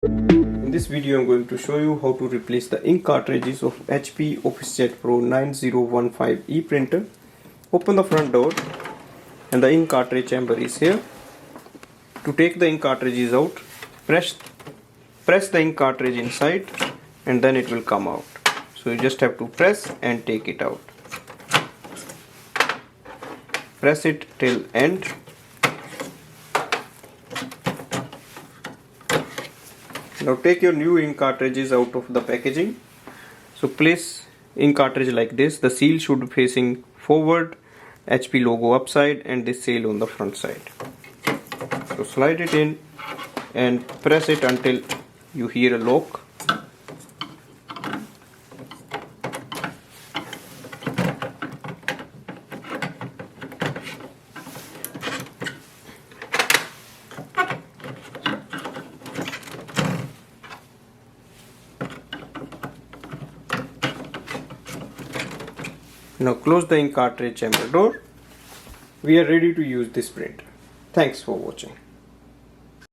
In this video I'm going to show you how to replace the ink cartridges of HP OfficeJet Pro 9015E printer. Open the front door and the ink cartridge chamber is here. To take the ink cartridges out, press the ink cartridge inside and then it will come out. So you just have to press and take it out. Press it till end. Now take your new ink cartridges out of the packaging. So place ink cartridge like this. The seal should be facing forward, HP logo upside and this seal on the front side. So slide it in and press it until you hear a lock. Now close the ink cartridge chamber door. We are ready to use this printer. Thanks for watching.